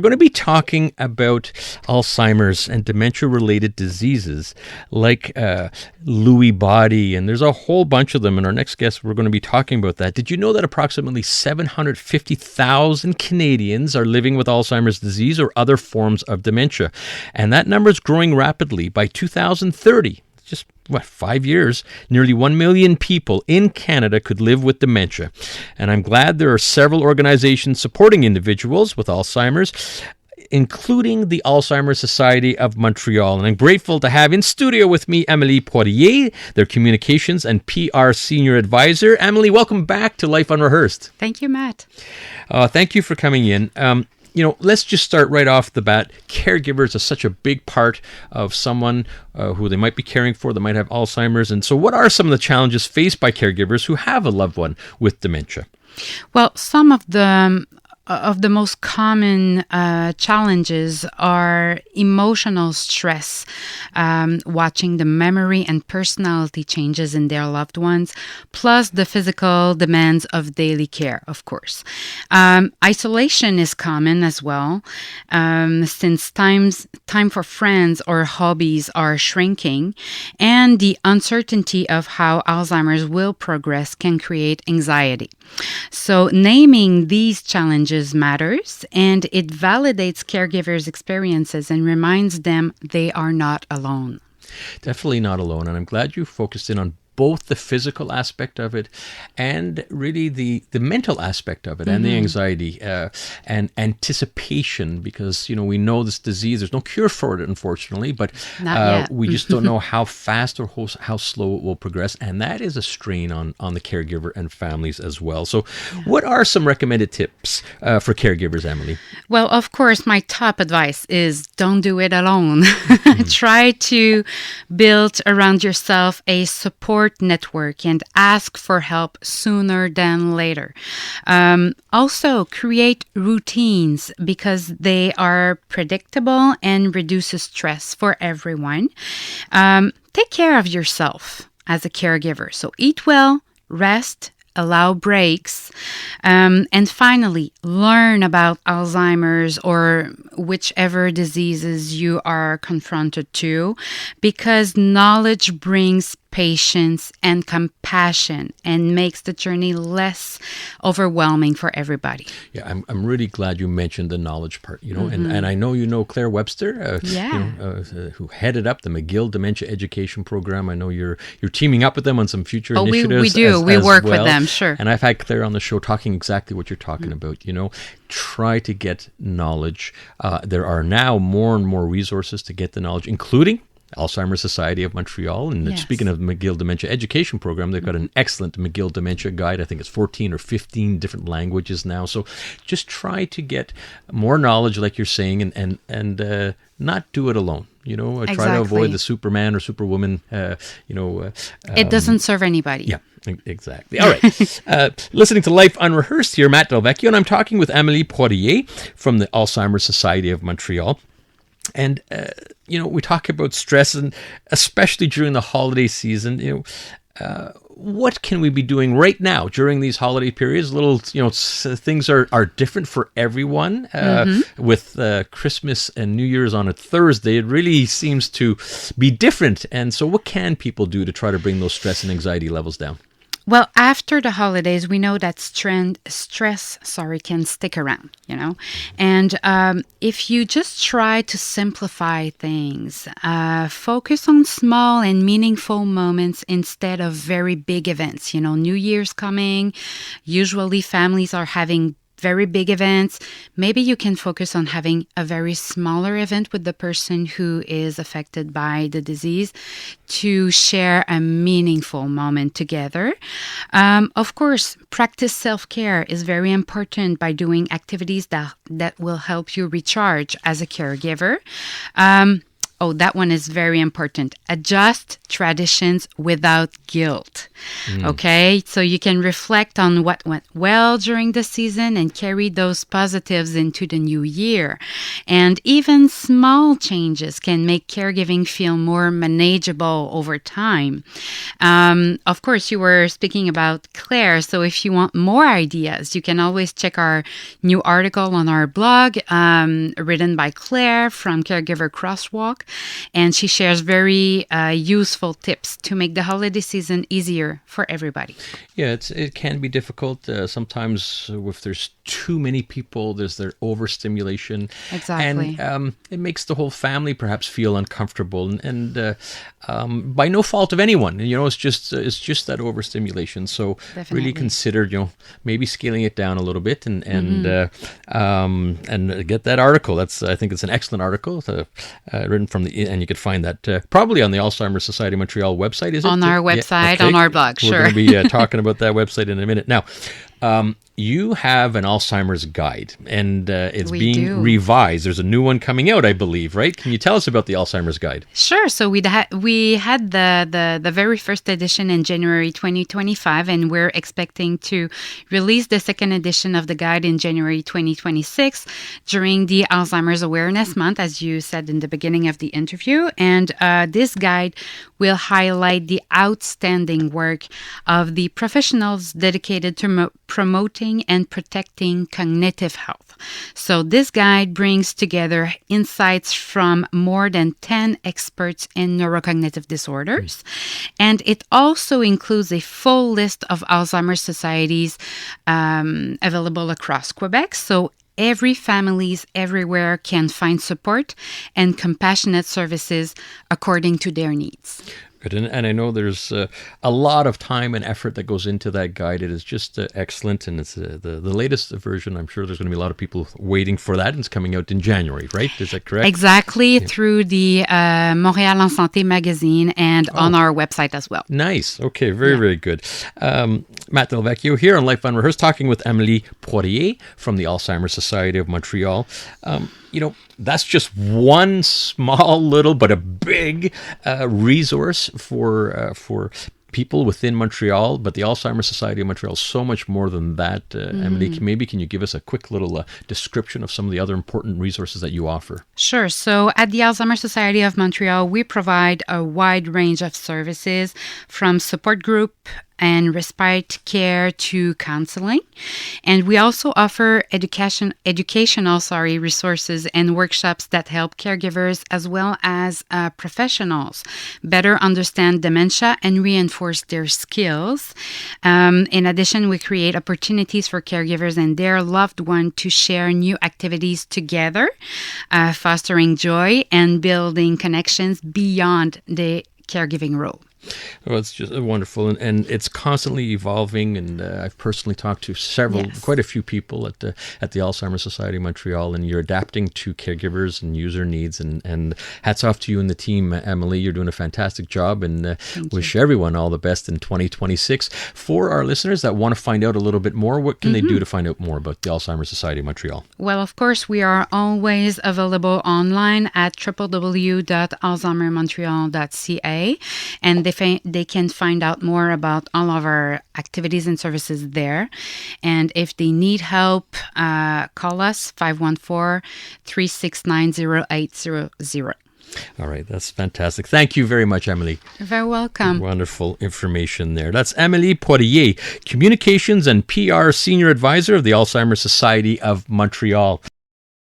We're going to be talking about Alzheimer's and dementia-related diseases like Lewy body, and there's a whole bunch of them. And our next guest, we're going to be talking about that. Did you know that approximately 750,000 Canadians are living with Alzheimer's disease or other forms of dementia? And that number is growing rapidly. By 2030, just 5 years, nearly 1 million people in Canada could live with dementia. And I'm glad there are several organizations supporting individuals with Alzheimer's, including the Alzheimer's Society of Montreal. And I'm grateful to have in studio with me Amelie Poirier, their communications and PR senior advisor. Amelie, welcome back to Life Unrehearsed. Thank you, Matt. Thank you for coming in. Let's just start right off the bat. Caregivers are such a big part of someone who they might be caring for, that might have Alzheimer's. And so what are some of the challenges faced by caregivers who have a loved one with dementia? Well, some of the most common challenges are emotional stress, watching the memory and personality changes in their loved ones, plus the physical demands of daily care, of course. Isolation is common as well, since time for friends or hobbies are shrinking, and the uncertainty of how Alzheimer's will progress can create anxiety. So naming these challenges matters, and it validates caregivers' experiences and reminds them they are not alone. Definitely not alone. And I'm glad you focused in on both the physical aspect of it and really the mental aspect of it, and the anxiety and anticipation, because, we know this disease, there's no cure for it, unfortunately, but we just don't know how fast or how slow it will progress. And that is a strain on the caregiver and families as well. So what are some recommended tips for caregivers, Amelie? Well, of course, my top advice is don't do it alone. Try to build around yourself a support network and ask for help sooner than later. Also, create routines because they are predictable and reduces stress for everyone. Take care of yourself as a caregiver. So eat well, rest, allow breaks, and finally, learn about Alzheimer's or whichever diseases you are confronted to, because knowledge brings patience and compassion and makes the journey less overwhelming for everybody. Yeah, I'm really glad you mentioned the knowledge part, and I know Claire Webster, who headed up the McGill Dementia Education Program. I know you're teaming up with them on some future initiatives. We do. We work with them, sure. And I've had Claire on the show talking exactly what you're talking about, Try to get knowledge. There are now more and more resources to get the knowledge, including Alzheimer's Society of Montreal. And speaking of the McGill Dementia Education Program, they've got an excellent McGill Dementia Guide. I think it's 14 or 15 different languages now. So just try to get more knowledge, like you're saying, and not do it alone. Try to avoid the Superman or Superwoman. It doesn't serve anybody. Yeah. Exactly. All right. Listening to Life Unrehearsed here, Matt Delvecchio, and I'm talking with Amelie Poirier from the Alzheimer's Society of Montreal. And, we talk about stress, and especially during the holiday season, what can we be doing right now during these holiday periods? Things are different for everyone. With Christmas and New Year's on a Thursday, it really seems to be different. And so what can people do to try to bring those stress and anxiety levels down? Well, after the holidays, we know that stress can stick around, And if you just try to simplify things, focus on small and meaningful moments instead of very big events. New Year's coming, usually families are having very big events. Maybe you can focus on having a very smaller event with the person who is affected by the disease to share a meaningful moment together. Of course, practice self-care is very important by doing activities that will help you recharge as a caregiver. That one is very important. Adjust traditions without guilt. Okay? So you can reflect on what went well during the season and carry those positives into the new year. And even small changes can make caregiving feel more manageable over time. Of course, you were speaking about Claire, so if you want more ideas, you can always check our new article on our blog, written by Claire from Caregiver Crosswalk, and she shares very useful tips to make the holiday season easier for everybody. Yeah, it can be difficult. Sometimes if there's too many people, there's their overstimulation. Exactly. And it makes the whole family perhaps feel uncomfortable. And by no fault of anyone, it's just that overstimulation. So Definitely. really consider, maybe scaling it down a little bit and get that article. I think it's an excellent article written and you could find that probably on the Alzheimer Society of Montreal website. Is it on our website? Yeah, okay. On our blog? Sure. We're going to be talking about that website in a minute. Now, you have an Alzheimer's guide, and it's being revised. There's a new one coming out, I believe, right? Can you tell us about the Alzheimer's guide? Sure. So we had the very first edition in January 2025, and we're expecting to release the second edition of the guide in January 2026 during the Alzheimer's Awareness Month, as you said in the beginning of the interview. And this guide will highlight the outstanding work of the professionals dedicated to promoting and protecting cognitive health. So this guide brings together insights from more than 10 experts in neurocognitive disorders. And it also includes a full list of Alzheimer's societies available across Quebec. So every families everywhere can find support and compassionate services according to their needs. Good. And I know there's a lot of time and effort that goes into that guide. It is just excellent. And it's the latest version. I'm sure there's going to be a lot of people waiting for that. And it's coming out in January, right? Is that correct? Exactly. Yeah. Through the Montreal en Santé magazine and on our website as well. Nice. Okay. Very good. Matt Delvecchio here on Life Unrehearsed, talking with Amelie Poirier from the Alzheimer Society of Montreal. That's just one small little but a big resource for people within Montreal, but the Alzheimer's Society of Montreal is so much more than that. Amelie, can you give us a quick little description of some of the other important resources that you offer? Sure. So at the Alzheimer's Society of Montreal, we provide a wide range of services from support group and respite care to counseling. And we also offer educational resources and workshops that help caregivers as well as professionals better understand dementia and reinforce their skills. In addition, we create opportunities for caregivers and their loved one to share new activities together, fostering joy and building connections beyond the caregiving role. Well, it's just wonderful, and it's constantly evolving. And I've personally talked to quite a few people at the Alzheimer's Society of Montreal, and you're adapting to caregivers and user needs. And hats off to you and the team, Amelie. You're doing a fantastic job, and wish everyone all the best in 2026. For our listeners that want to find out a little bit more, what can they do to find out more about the Alzheimer's Society of Montreal? Well, of course, we are always available online at www.alzheimermontreal.ca, and they can find out more about all of our activities and services there. And if they need help, call us 514-369-0800. All right, that's fantastic. Thank you very much, Amelie. You're very welcome. Wonderful information there. That's Amelie Poirier, Communications and PR Senior Advisor of the Alzheimer's Society of Montreal.